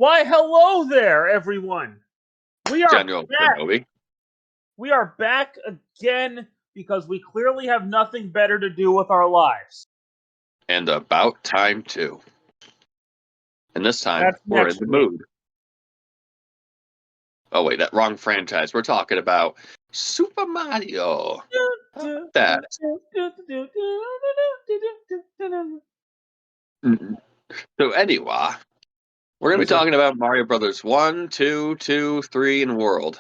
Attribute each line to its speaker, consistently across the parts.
Speaker 1: Why, hello there, everyone. We are
Speaker 2: General
Speaker 1: back.
Speaker 2: Kenobi.
Speaker 1: We are back again because we clearly have nothing better to do with our lives.
Speaker 2: And about time, too. And this time,
Speaker 1: That's
Speaker 2: we're in
Speaker 1: next
Speaker 2: the
Speaker 1: week.
Speaker 2: mood. Oh, wait, that wrong franchise. We're talking about Super Mario. That. So anyway, we're going to be talking about Mario Brothers 1, 2, 2, 3, and World.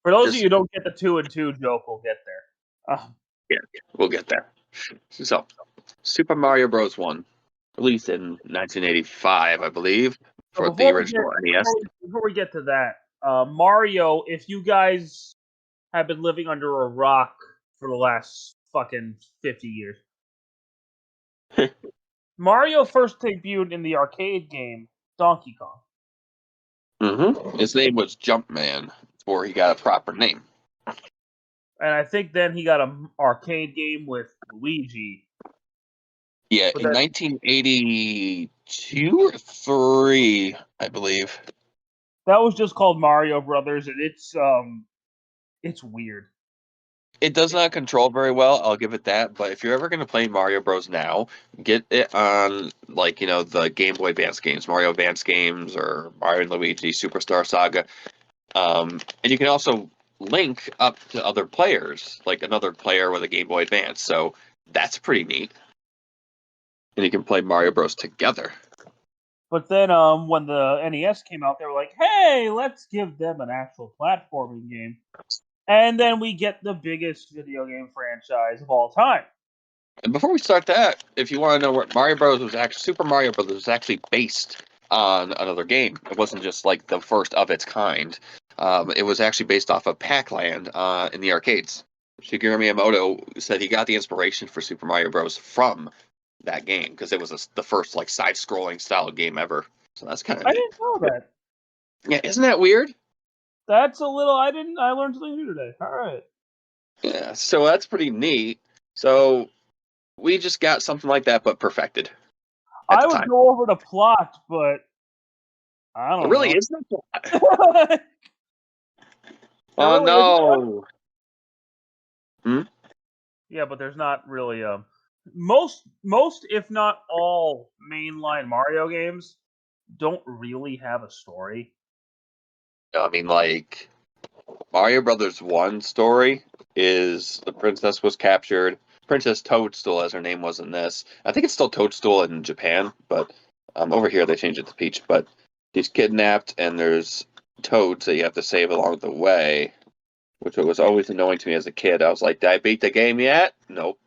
Speaker 1: For those of you who don't get the 2 and 2 joke, we'll get there.
Speaker 2: Yeah, we'll get there. So, Super Mario Bros. 1, released in 1985, I believe, for the original NES.
Speaker 1: Before we get to that, Mario, if you guys have been living under a rock for the last fucking 50 years, Mario first debuted in the arcade game Donkey Kong.
Speaker 2: His name was Jumpman before he got a proper name.
Speaker 1: And I think then he got an arcade game with Luigi.
Speaker 2: Yeah, in 1982 or 3, I believe.
Speaker 1: That was just called Mario Brothers, and it's weird.
Speaker 2: It does not control very well, I'll give it that, but if you're ever going to play Mario Bros. Now, get it on, the Game Boy Advance games, Mario Advance games, or Mario and Luigi Superstar Saga. And you can also link up to other players, like another player with a Game Boy Advance, so that's pretty neat. And you can play Mario Bros. Together.
Speaker 1: But then when the NES came out, they were like, hey, let's give them an actual platforming game. And then we get the biggest video game franchise of all time.
Speaker 2: And before we start that, if you want to know what Mario Bros. Was actually, Super Mario Bros. Was actually based on another game. It wasn't just like the first of its kind. It was actually based off of Pac-Land in the arcades. Shigeru Miyamoto said he got the inspiration for Super Mario Bros. From that game because it was the first side-scrolling style game ever. So that's kind of neat.
Speaker 1: Didn't know that.
Speaker 2: Yeah, isn't that weird?
Speaker 1: That's a little. I learned something new today. All right.
Speaker 2: Yeah, so that's pretty neat. So we just got something like that, but perfected.
Speaker 1: I would go over the plot, but I don't know.
Speaker 2: It really is no plot. Oh no.
Speaker 1: Yeah, but there's not really most if not all mainline Mario games don't really have a story.
Speaker 2: I mean, Mario Brothers 1 story is the princess was captured. Princess Toadstool, as her name was in this. I think it's still Toadstool in Japan, but over here they changed it to Peach. But she's kidnapped, and there's toads that you have to save along the way, which was always annoying to me as a kid. I was like, did I beat the game yet? Nope.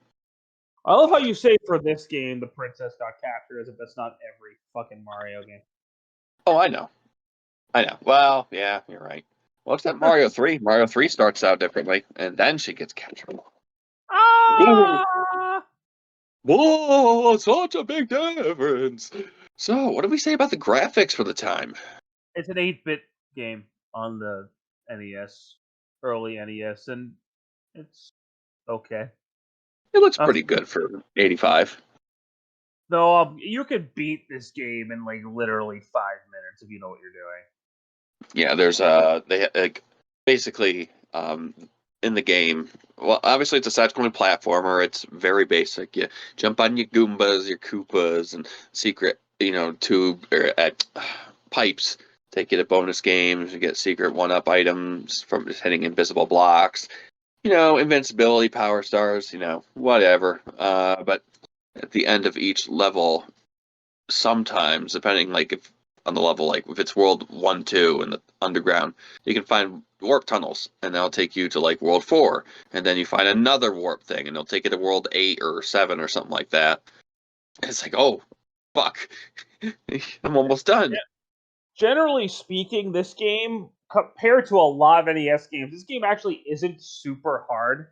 Speaker 1: I love how you say for this game the princess got captured, as if that's not every fucking Mario game.
Speaker 2: Oh, I know. Well, yeah, you're right. Well, except Mario 3. Mario 3 starts out differently, and then she gets captured.
Speaker 1: Ah!
Speaker 2: Whoa, such a big difference. So, what do we say about the graphics for the time?
Speaker 1: It's an 8-bit game on the NES, early NES, and it's okay.
Speaker 2: It looks pretty good for 85.
Speaker 1: Though you could beat this game in literally 5 minutes if you know what you're doing.
Speaker 2: Yeah, there's basically in the game. Well, obviously it's a side-scrolling platformer. It's very basic. You jump on your Goombas, your Koopas, and secret tube or pipes. Take you to bonus games. You get secret one-up items from just hitting invisible blocks. Invincibility, power stars. Whatever. But at the end of each level, sometimes depending if on the level, if it's World 1, 2 in the underground, you can find warp tunnels, and they'll take you to World 4, and then you find another warp thing, and they'll take you to World 8 or 7 or something like that. And it's oh, fuck, I'm almost done.
Speaker 1: Yeah. Generally speaking, this game, compared to a lot of NES games, this game actually isn't super hard.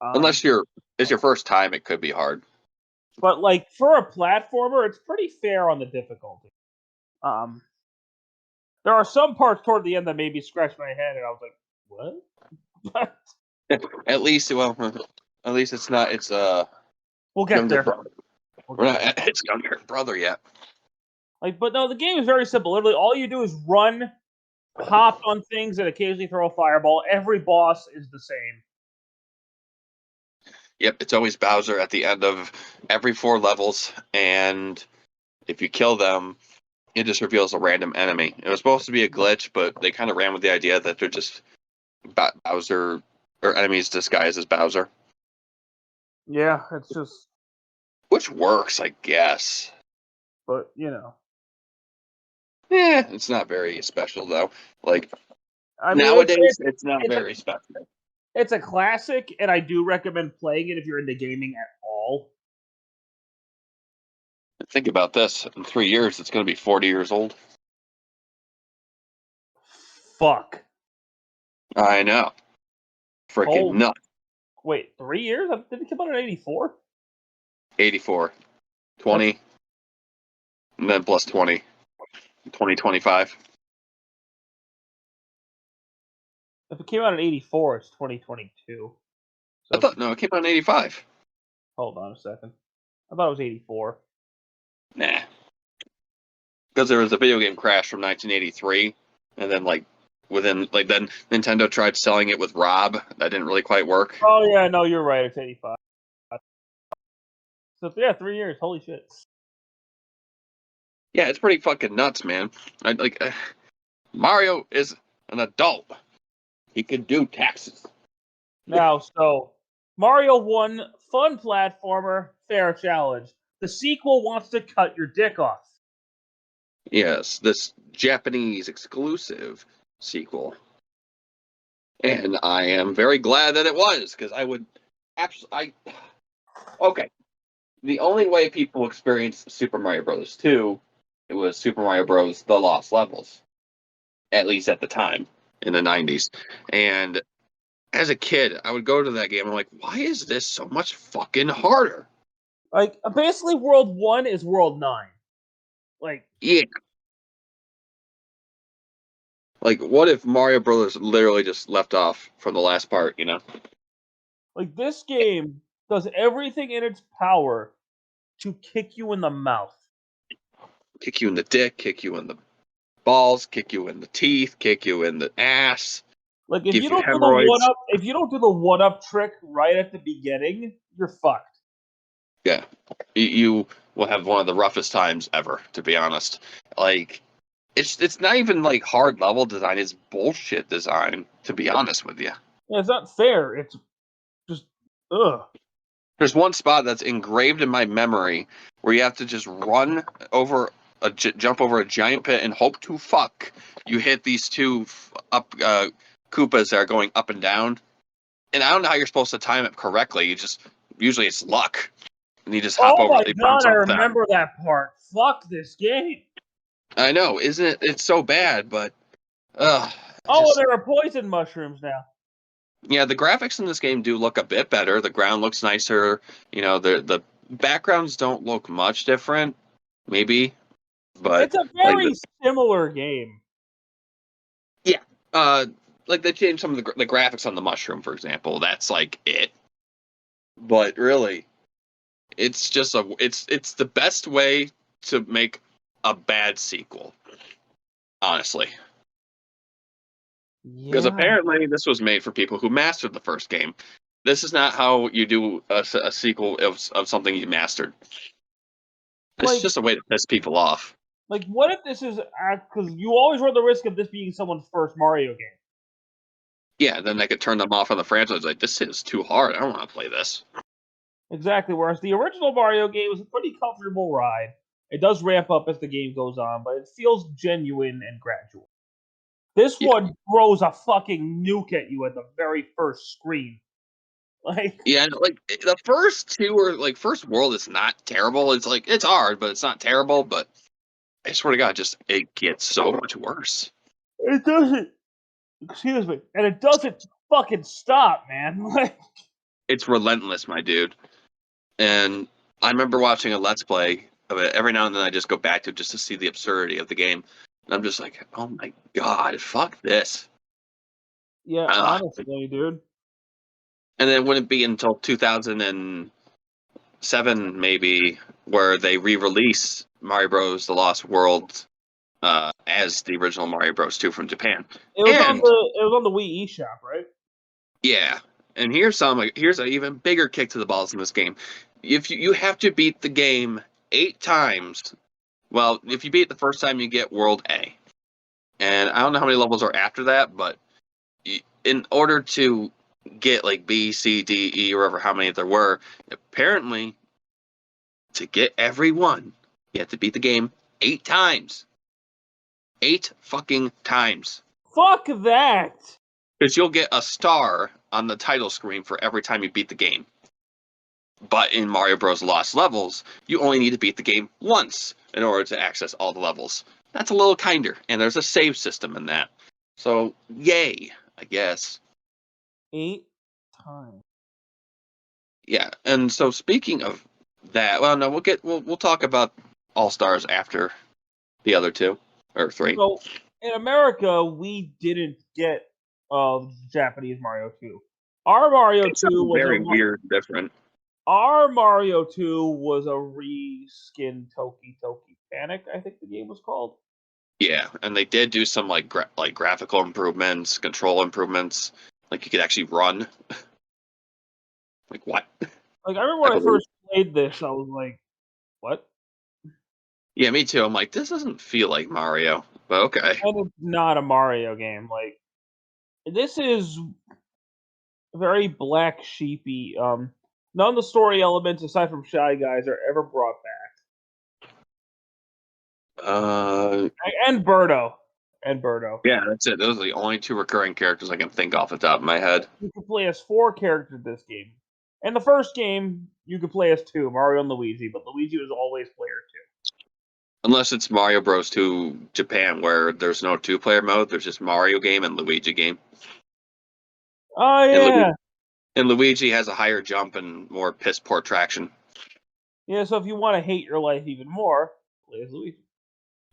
Speaker 2: Unless it's your first time, it could be hard.
Speaker 1: But for a platformer, it's pretty fair on the difficulty. There are some parts toward the end that made me scratch my head, and I was like, "What?"
Speaker 2: At least it's not. It's
Speaker 1: we'll get there.
Speaker 2: Brother. We're not its younger brother yet.
Speaker 1: Like, but no, the game is very simple. Literally, all you do is run, hop on things, and occasionally throw a fireball. Every boss is the same.
Speaker 2: Yep, it's always Bowser at the end of every 4 levels, and if you kill them, it just reveals a random enemy. It was supposed to be a glitch, but they kind of ran with the idea that they're just Bowser or enemies disguised as Bowser.
Speaker 1: Yeah, it's just.
Speaker 2: Which works, I guess.
Speaker 1: But you know.
Speaker 2: Yeah, it's not very special though. Like
Speaker 1: I mean,
Speaker 2: nowadays, it's not very special.
Speaker 1: It's a classic, and I do recommend playing it if you're into gaming at all.
Speaker 2: Think about this. In 3 years, it's going to be 40 years old.
Speaker 1: Fuck.
Speaker 2: I know. Freaking nuts.
Speaker 1: Wait, 3 years? Did it come out in 84?
Speaker 2: 84. 20. And then plus 20. 2025.
Speaker 1: If it came out in 84, it's 2022. So
Speaker 2: I thought, no, it came out in 85.
Speaker 1: Hold on a second. I thought it was 84.
Speaker 2: Nah. Because there was a video game crash from 1983, and then, then Nintendo tried selling it with Rob. That didn't really quite work.
Speaker 1: Oh, yeah, no, you're right. It's 85. So, yeah, 3 years. Holy shit.
Speaker 2: Yeah, it's pretty fucking nuts, man. Mario is an adult. He can do taxes.
Speaker 1: Now, so Mario 1, fun platformer, fair challenge. The sequel wants to cut your dick off.
Speaker 2: Yes, this Japanese exclusive sequel. And I am very glad that it was, because I would okay. The only way people experienced Super Mario Bros. 2, it was Super Mario Bros. The Lost Levels. At least at the time, in the 90s. And as a kid, I would go to that game and I'm like, why is this so much fucking harder?
Speaker 1: Like, basically, World 1 is World 9. Like,
Speaker 2: yeah. Like, what if Mario Brothers literally just left off from the last part, you know?
Speaker 1: Like, this game does everything in its power to kick you in the mouth.
Speaker 2: Kick you in the dick, kick you in the balls, kick you in the teeth, kick you in the ass.
Speaker 1: Like, if you don't do the one-up trick right at the beginning, you're fucked.
Speaker 2: Yeah. You will have one of the roughest times ever, to be honest. Like, it's not even like hard level design, it's bullshit design, to be honest with you.
Speaker 1: Yeah, it's not fair. It's just ugh.
Speaker 2: There's one spot that's engraved in my memory where you have to just run over jump over a giant pit and hope to fuck you hit these two Koopas that are going up and down. And I don't know how you're supposed to time it correctly. Usually it's luck. And you just hop over.
Speaker 1: Oh my god, I remember that part. Fuck this game.
Speaker 2: I know, isn't it? It's so bad, but
Speaker 1: there are poison mushrooms now.
Speaker 2: Yeah, the graphics in this game do look a bit better. The ground looks nicer. You know, the backgrounds don't look much different, maybe, but
Speaker 1: it's a very similar game.
Speaker 2: Yeah, like they changed some of the graphics on the mushroom, for example. That's like it. But really, it's just it's the best way to make a bad sequel, honestly. Because apparently this was made for people who mastered the first game. This is not how you do a sequel of something you mastered. This is just a way to piss people off.
Speaker 1: Like, what if this is... Because you always run the risk of this being someone's first Mario game.
Speaker 2: Yeah, then they could turn them off on the franchise. Like, this is too hard. I don't want to play this.
Speaker 1: Exactly. Whereas the original Mario game was a pretty comfortable ride. It does ramp up as the game goes on, but it feels genuine and gradual. This one throws a fucking nuke at you at the very first screen. Like,
Speaker 2: yeah, like the first two are like first world is not terrible. It's like it's hard, but it's not terrible. But I swear to God, it gets so much worse.
Speaker 1: It doesn't. Excuse me, and it doesn't fucking stop, man. Like,
Speaker 2: it's relentless, my dude. And I remember watching a Let's Play of it. Every now and then I just go back to it just to see the absurdity of the game. And I'm just like, oh my god, fuck this.
Speaker 1: Yeah, honestly, dude.
Speaker 2: And then it wouldn't be until 2007, maybe, where they re-release Mario Bros. The Lost World as the original Mario Bros. 2 from Japan.
Speaker 1: It was on the Wii eShop, right?
Speaker 2: Yeah, and here's an even bigger kick to the balls in this game. If you have to beat the game 8 times, well, if you beat it the first time, you get World A. And I don't know how many levels are after that, but in order to get like B, C, D, E, or how many there were, apparently to get every one, you have to beat the game 8 times. 8 fucking times.
Speaker 1: Fuck that!
Speaker 2: Because you'll get a star on the title screen for every time you beat the game. But in Mario Bros. Lost Levels, you only need to beat the game once in order to access all the levels. That's a little kinder, and there's a save system in that. So, yay, I guess.
Speaker 1: 8 times.
Speaker 2: Yeah, and so speaking of that, well, no, we'll talk about All Stars after the other 2 or 3.
Speaker 1: So in America, we didn't get Japanese Mario 2. Our Mario 2 was
Speaker 2: very weird, different.
Speaker 1: Our Mario 2 was a reskin Toki Toki Panic, I think the game was called.
Speaker 2: Yeah, and they did do some like graphical improvements, control improvements. Like you could actually run. Like what?
Speaker 1: Like I remember when I first played this, I was like, "What?"
Speaker 2: Yeah, me too. I'm like, this doesn't feel like Mario, but okay.
Speaker 1: And it's not a Mario game. Like this is very black sheepy. None of the story elements aside from Shy Guys are ever brought back. And Birdo.
Speaker 2: Yeah, that's it. Those are the only 2 recurring characters I can think off the top of my head.
Speaker 1: You can play as 4 characters this game. In the first game, you could play as 2, Mario and Luigi, but Luigi was always player 2.
Speaker 2: Unless it's Mario Bros. 2 Japan, where there's no 2-player mode, there's just Mario game and Luigi game.
Speaker 1: Oh, yeah.
Speaker 2: And Luigi has a higher jump and more piss-poor traction.
Speaker 1: Yeah, so if you want to hate your life even more, play as Luigi.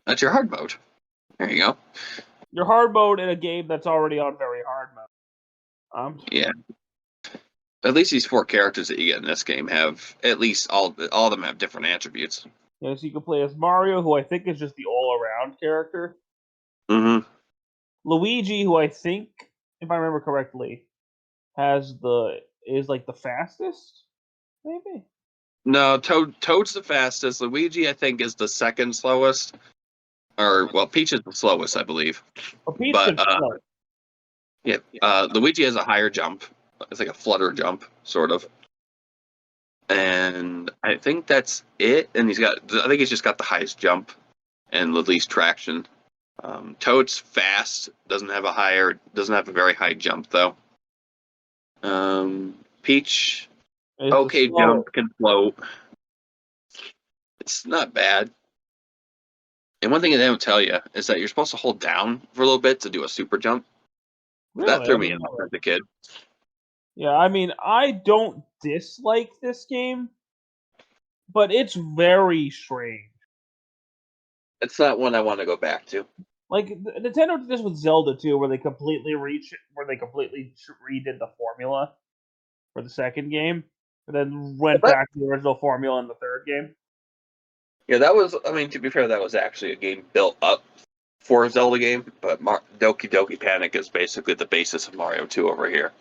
Speaker 2: That's your hard mode. There you go.
Speaker 1: Your hard mode in a game that's already on very hard mode.
Speaker 2: Yeah. At least these 4 characters that you get in this game have, at least all of them have different attributes.
Speaker 1: Yeah, so you can play as Mario, who I think is just the all-around character.
Speaker 2: Mm-hmm.
Speaker 1: Luigi, who I think, if I remember correctly, is like the fastest, maybe?
Speaker 2: No, Toad's the fastest. Luigi, I think, is the second slowest. Or, well, Peach is the slowest, I believe.
Speaker 1: Oh, Peach is slow.
Speaker 2: Yeah, Luigi has a higher jump. It's like a flutter jump, sort of. And I think that's it. And I think he's just got the highest jump and the least traction. Toad's fast, doesn't have a very high jump though. Peach, okay jump, can float. It's not bad. And one thing they don't tell you is that you're supposed to hold down for a little bit to do a super jump. Really? That threw me in as a kid.
Speaker 1: Yeah, I mean, I don't dislike this game, but it's very strange.
Speaker 2: It's not one I want to go back to.
Speaker 1: Like Nintendo did this with Zelda too, where they completely redid the formula for the second game, and then went back to the original formula in the third game.
Speaker 2: Yeah, that was. I mean, to be fair, that was actually a game built up for a Zelda game, but Doki Doki Panic is basically the basis of Mario 2 over here.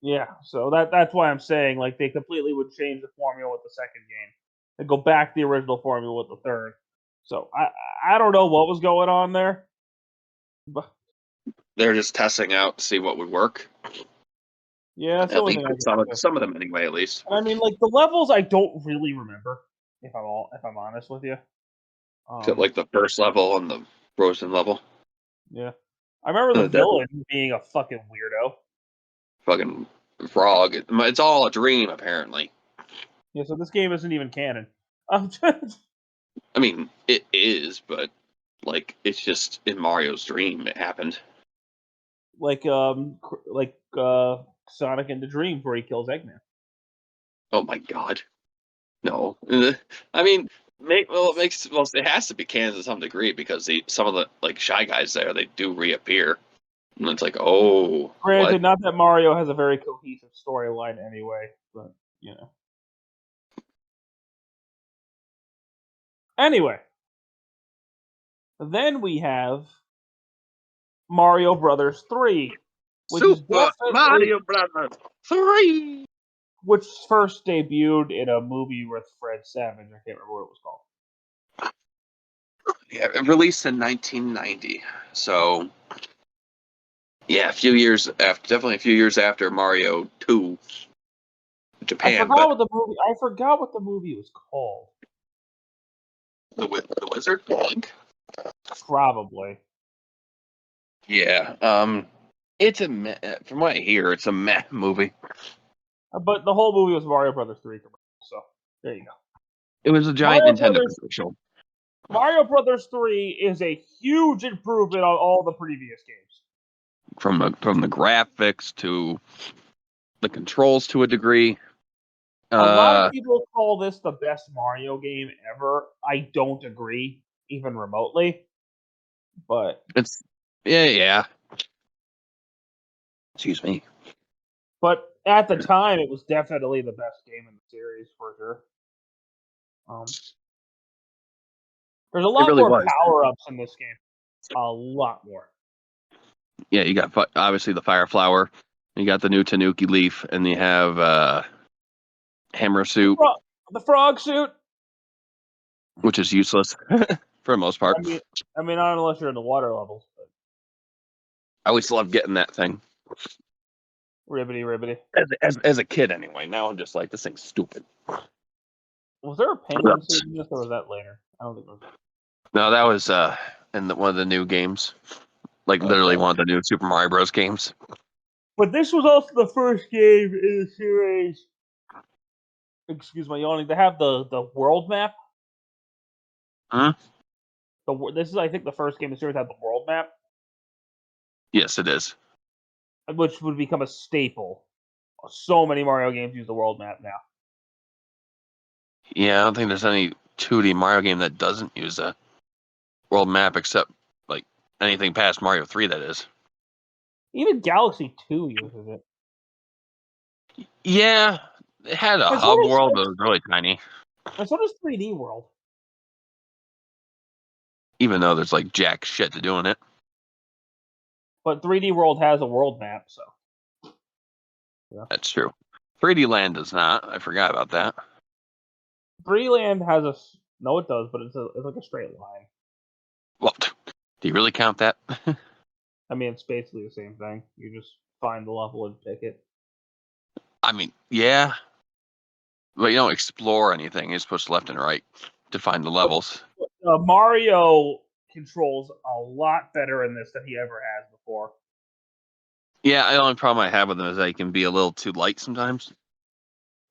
Speaker 1: Yeah, so that's why I'm saying like they completely would change the formula with the second game and go back to the original formula with the third. So I don't know what was going on there. But
Speaker 2: they're just testing out to see what would work.
Speaker 1: Yeah,
Speaker 2: at least some of them anyway. At least.
Speaker 1: I mean, like the levels, I don't really remember. If I'm honest with you.
Speaker 2: Like the first level and the frozen level.
Speaker 1: Yeah, I remember the villain being a fucking weirdo.
Speaker 2: Fucking frog. It's all a dream, apparently.
Speaker 1: Yeah, so this game isn't even canon.
Speaker 2: I mean, it is, but like it's just in Mario's dream. It happened.
Speaker 1: Like Sonic in the Dream, where he kills Eggman.
Speaker 2: Oh my god! No, I mean, it has to be canon to some degree because some of the like Shy Guys there, they do reappear, and it's like, oh.
Speaker 1: Granted, not that Mario has a very cohesive storyline anyway, but you know. Anyway, Then we have Mario Brothers 3, which is
Speaker 2: Super Mario Brothers 3!
Speaker 1: Which first debuted in a movie with Fred Savage. I can't remember what it was called.
Speaker 2: Yeah, it released in 1990. So, yeah, definitely a few years after Mario 2, Japan.
Speaker 1: I forgot what the movie was called.
Speaker 2: The Wizard?
Speaker 1: Probably.
Speaker 2: Yeah. It's from what I hear, it's a meh movie.
Speaker 1: But the whole movie was Mario Brothers 3 commercial, so there you go.
Speaker 2: It was a giant Nintendo commercial.
Speaker 1: Mario Brothers 3 is a huge improvement on all the previous games.
Speaker 2: From the graphics to the controls to a degree.
Speaker 1: A lot of people call this the best Mario game ever. I don't agree, even remotely. But
Speaker 2: it's yeah. Excuse me.
Speaker 1: But at the time, it was definitely the best game in the series for sure. There's a lot more power-ups in this game. A lot more.
Speaker 2: Yeah, you got obviously the Fire Flower. You got the new Tanuki Leaf, and you have Hammer Suit.
Speaker 1: The frog suit,
Speaker 2: which is useless for the most part.
Speaker 1: I mean, not unless you're in the water levels. But
Speaker 2: I always loved getting that thing.
Speaker 1: Ribbity.
Speaker 2: As a kid, anyway. Now I'm just like, this thing's stupid.
Speaker 1: Was there a penguin suit in this, or was that later? I don't think it was.
Speaker 2: No, that was in one of the new games. Like, literally one of the new Super Mario Bros. Games.
Speaker 1: But this was also the first game in the series. Excuse my yawning. To have the world map.
Speaker 2: Huh?
Speaker 1: This is, I think, the first game in the series that had the world map.
Speaker 2: Yes, it is.
Speaker 1: Which would become a staple. So many Mario games use the world map now.
Speaker 2: Yeah, I don't think there's any 2D Mario game that doesn't use a world map, except like anything past Mario 3, that is.
Speaker 1: Even Galaxy 2 uses it.
Speaker 2: Yeah, it had a hub world, but it was really tiny.
Speaker 1: And so does 3D World.
Speaker 2: Even though there's like jack shit to do in it.
Speaker 1: But 3D World has a world map, so. Yeah.
Speaker 2: That's true. 3D Land does not. I forgot about that.
Speaker 1: 3D Land has a... No, it does, but it's like a straight line.
Speaker 2: Well, do you really count that?
Speaker 1: I mean, it's basically the same thing. You just find the level and pick it.
Speaker 2: I mean, yeah. But you don't explore anything. You just push left and right to find the levels.
Speaker 1: Mario controls a lot better in this than he ever has before.
Speaker 2: Yeah, the only problem I have with him is that he can be a little too light sometimes.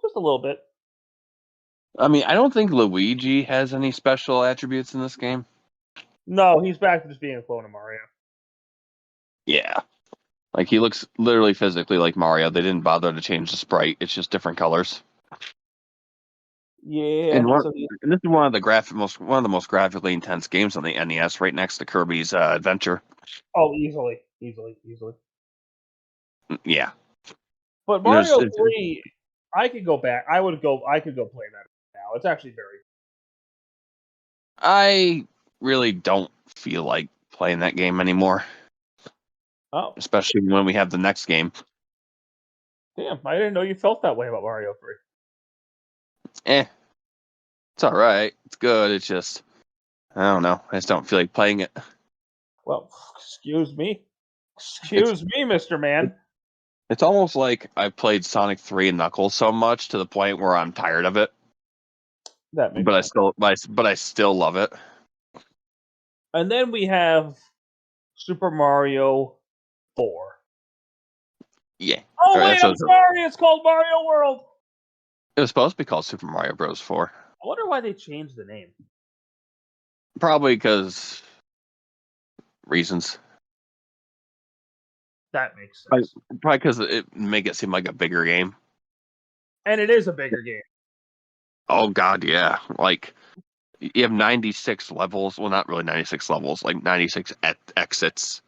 Speaker 1: Just a little bit.
Speaker 2: I mean, I don't think Luigi has any special attributes in this game.
Speaker 1: No, he's back to just being a clone of Mario.
Speaker 2: Yeah. Like, he looks literally physically like Mario. They didn't bother to change the sprite. It's just different colors.
Speaker 1: Yeah.
Speaker 2: And this is one of the most graphically intense games on the NES, right next to Kirby's Adventure.
Speaker 1: Oh, easily.
Speaker 2: Yeah.
Speaker 1: But Mario 3, I could go back. I could go play that now. It's actually very...
Speaker 2: I really don't feel like playing that game anymore.
Speaker 1: Oh.
Speaker 2: Especially when we have the next game.
Speaker 1: Damn, I didn't know you felt that way about Mario 3.
Speaker 2: It's alright. It's good. It's just, I don't know. I just don't feel like playing it.
Speaker 1: Well, excuse me. Excuse me, Mr. Man.
Speaker 2: It's almost like I've played Sonic 3 and Knuckles so much to the point where I'm tired of it.
Speaker 1: That makes
Speaker 2: sense. But I still love it.
Speaker 1: And then we have Super Mario 4.
Speaker 2: Yeah.
Speaker 1: Oh wait, I'm sorry. It's called Mario World.
Speaker 2: It was supposed to be called Super Mario Bros. 4.
Speaker 1: I wonder why they changed the name.
Speaker 2: Probably because reasons.
Speaker 1: That makes sense.
Speaker 2: Probably because it make it seem like a bigger game.
Speaker 1: And it is a bigger game.
Speaker 2: Oh god, yeah. Like, you have 96 levels. Well, not really 96 levels. Like 96 exits.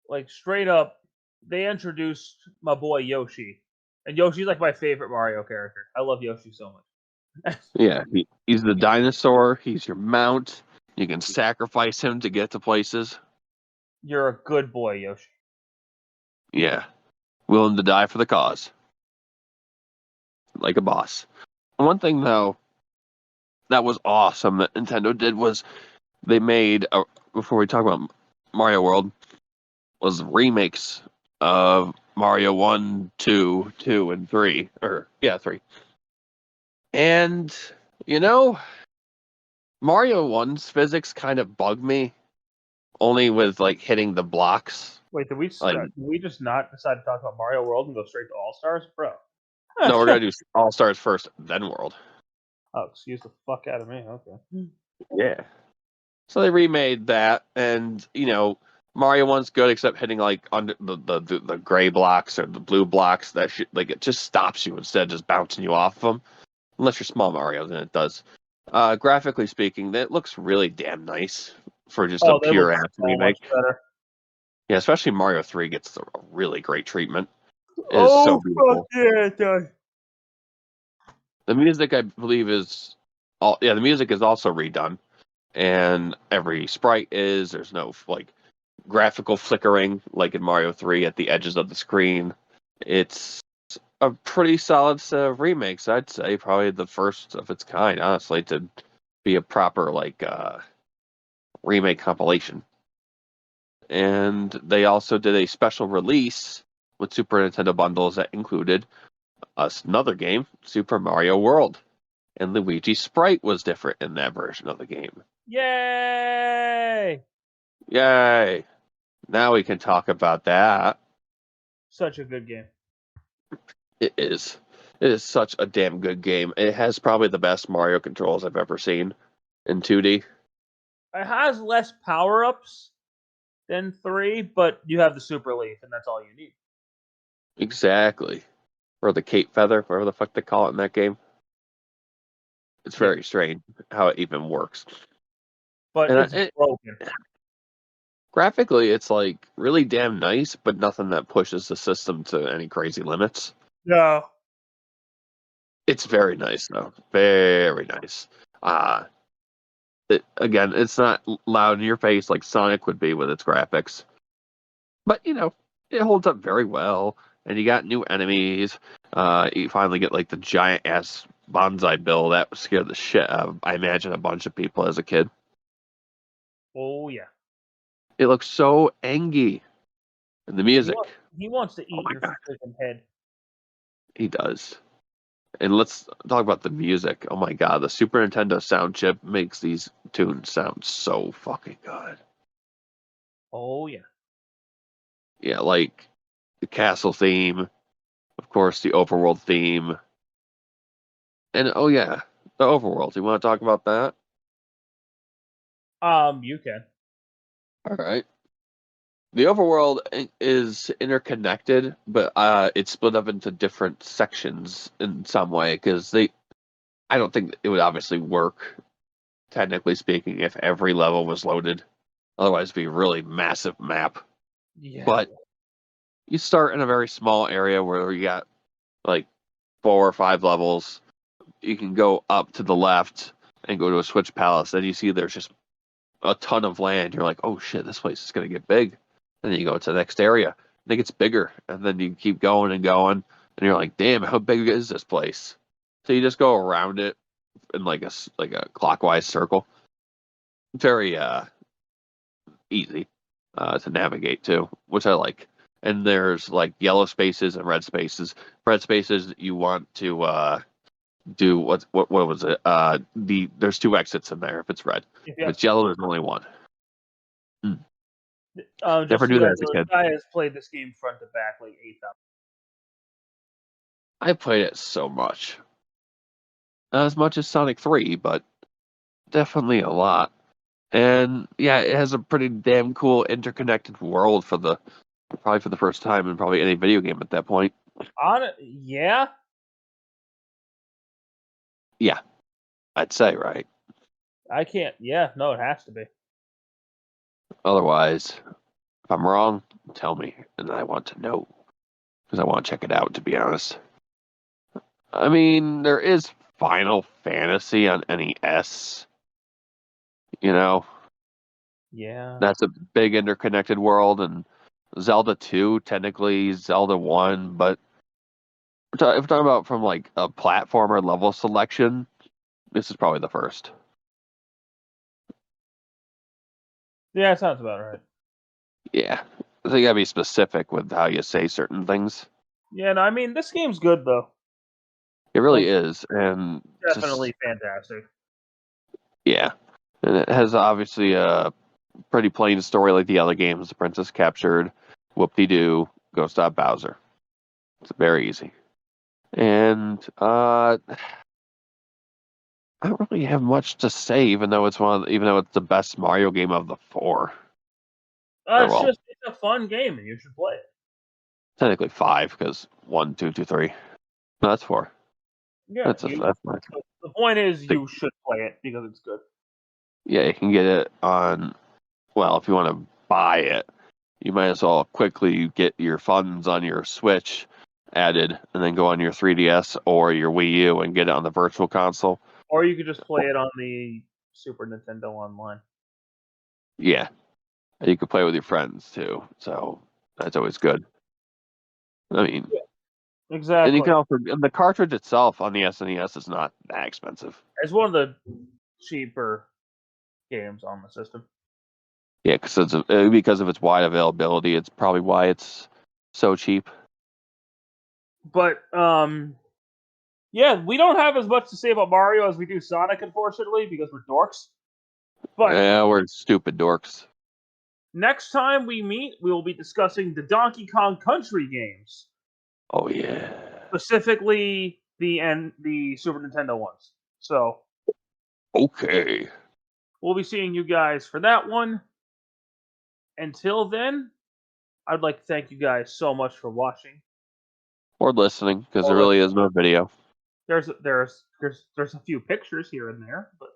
Speaker 1: Like, straight up, they introduced my boy Yoshi. And Yoshi's like my favorite Mario character. I love Yoshi so much.
Speaker 2: Yeah, he's the dinosaur. He's your mount. You can sacrifice him to get to places.
Speaker 1: You're a good boy, Yoshi.
Speaker 2: Yeah. Willing to die for the cause. Like a boss. One thing, though, that was awesome that Nintendo did was they made, before we talk about Mario World, was remakes of Mario 1, 2, 2, and 3. 3. And, Mario 1's physics kind of bugged me, only with, like, hitting the blocks.
Speaker 1: Wait, did
Speaker 2: Like,
Speaker 1: we just not decide to talk about Mario World and go straight to All Stars? Bro.
Speaker 2: no, we're going to do All-Stars first, then World.
Speaker 1: Oh, excuse the fuck out of me. Okay.
Speaker 2: Yeah. So they remade that, and, Mario 1's good, except hitting, like, under the gray blocks or the blue blocks. That shit, like, it just stops you instead of just bouncing you off of them. Unless you're small Mario, then it does. Graphically speaking, that looks really damn nice for just a pure ass remake. Yeah, especially Mario 3 gets a really great treatment. It is so beautiful.
Speaker 1: Fuck yeah, it does.
Speaker 2: The music, I believe, the music is also redone, and every sprite is. There's no like graphical flickering like in Mario 3 at the edges of the screen. It's a pretty solid set of remakes, I'd say. Probably the first of its kind, honestly, to be a proper remake compilation. And they also did a special release with Super Nintendo bundles that included another game, Super Mario World. And Luigi's sprite was different in that version of the game.
Speaker 1: Yay!
Speaker 2: Yay! Now we can talk about that.
Speaker 1: Such a good game.
Speaker 2: It is. It is such a damn good game. It has probably the best Mario controls I've ever seen in 2D.
Speaker 1: It has less power-ups than 3, but you have the Super Leaf, and that's all you need.
Speaker 2: Exactly. Or the Cape Feather, whatever the fuck they call it in that game. It's very strange how it even works.
Speaker 1: But it's broken.
Speaker 2: Graphically, it's like really damn nice, but nothing that pushes the system to any crazy limits.
Speaker 1: No.
Speaker 2: It's very nice, though. Very nice. Again, it's not loud in your face like Sonic would be with its graphics. But, it holds up very well. And you got new enemies. You finally get, like, the giant-ass bonsai bill. That scared the shit out of, I imagine, a bunch of people as a kid.
Speaker 1: Oh, yeah.
Speaker 2: It looks so angy. And the music.
Speaker 1: He wants to eat your freaking head.
Speaker 2: He does. And let's talk about the music. Oh my god, the Super Nintendo sound chip makes these tunes sound so fucking good.
Speaker 1: Oh, yeah.
Speaker 2: Yeah, like the castle theme, of course, the overworld theme. And oh yeah, the overworld. You want to talk about that?
Speaker 1: You can.
Speaker 2: All right. The overworld is interconnected, but it's split up into different sections in some way because I don't think it would obviously work, technically speaking, if every level was loaded. Otherwise, it'd be a really massive map.
Speaker 1: Yeah.
Speaker 2: But you start in a very small area where you got like 4 or 5 levels. You can go up to the left and go to a Switch Palace. Then you see there's just a ton of land. You're like, oh shit, this place is going to get big. And then you go to the next area, and it gets bigger. And then you keep going and going. And you're like, damn, how big is this place? So you just go around it in like a clockwise circle. Very easy to navigate too, which I like. And there's like yellow spaces and red spaces. Red spaces you want to do what was it? There's 2 exits in there if it's red. If it's yellow, there's only one.
Speaker 1: Never knew that as a kid. Guy has played this game front to back like 8,000.
Speaker 2: I played it so much. Not as much as Sonic 3, but definitely a lot. And yeah, it has a pretty damn cool interconnected world probably for the first time in probably any video game at that point.
Speaker 1: Yeah?
Speaker 2: Yeah, I'd say, right?
Speaker 1: I can't. Yeah, no, it has to be.
Speaker 2: Otherwise, if I'm wrong, tell me, and I want to know. Because I want to check it out, to be honest. I mean, there is Final Fantasy on NES. You know,
Speaker 1: Yeah.
Speaker 2: that's a big interconnected world, and Zelda 2, technically Zelda 1, but if we're talking about from like a platformer level selection, this is probably the first.
Speaker 1: Yeah, it sounds about right.
Speaker 2: Yeah. So you gotta be specific with how you say certain things.
Speaker 1: Yeah, no, I mean this game's good though.
Speaker 2: It really
Speaker 1: Like
Speaker 2: is, and just
Speaker 1: definitely fantastic.
Speaker 2: yeah, and it has obviously a pretty plain story like the other games. The princess captured, whoop-de-doo, go stop Bowser. It's very easy, and I don't really have much to say, even though even though it's the best Mario game of the four. Or
Speaker 1: It's
Speaker 2: well,
Speaker 1: just it's a fun game and you should play it.
Speaker 2: technically five because 1, 2, 2, 3. No, that's four.
Speaker 1: Yeah,
Speaker 2: That's my
Speaker 1: the point is you should play it because it's good.
Speaker 2: yeah. You can get it on. Well, if you want to buy it, you might as well quickly get your funds on your Switch added, and then go on your 3DS or your Wii U and get it on the Virtual Console.
Speaker 1: Or you could just play it on the Super Nintendo Online.
Speaker 2: Yeah, and you can play with your friends too, so that's always good. I mean, and you
Speaker 1: Exactly.
Speaker 2: can also and the cartridge itself on the SNES is not that expensive.
Speaker 1: It's one of the cheaper games on the system.
Speaker 2: Yeah, because of its wide availability, it's probably why it's so cheap.
Speaker 1: But yeah, we don't have as much to say about Mario as we do Sonic, unfortunately, because we're dorks. But
Speaker 2: Yeah, we're stupid dorks.
Speaker 1: next time we meet, we will be discussing the Donkey Kong Country games,
Speaker 2: Oh yeah.
Speaker 1: specifically the Super Nintendo ones. So
Speaker 2: Okay.
Speaker 1: we'll be seeing you guys for that one. Until then, I'd like to thank you guys so much for watching.
Speaker 2: Or listening, because there
Speaker 1: Or
Speaker 2: really is no video.
Speaker 1: there's a few pictures here and there, but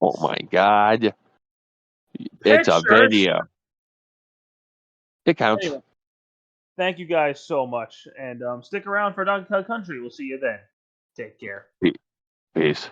Speaker 2: Oh my god. It's a
Speaker 1: pictures.
Speaker 2: video. It counts.
Speaker 1: Anyway, thank you guys so much, and stick around for Donkey Kong Country. We'll see you then. Take care.
Speaker 2: Peace.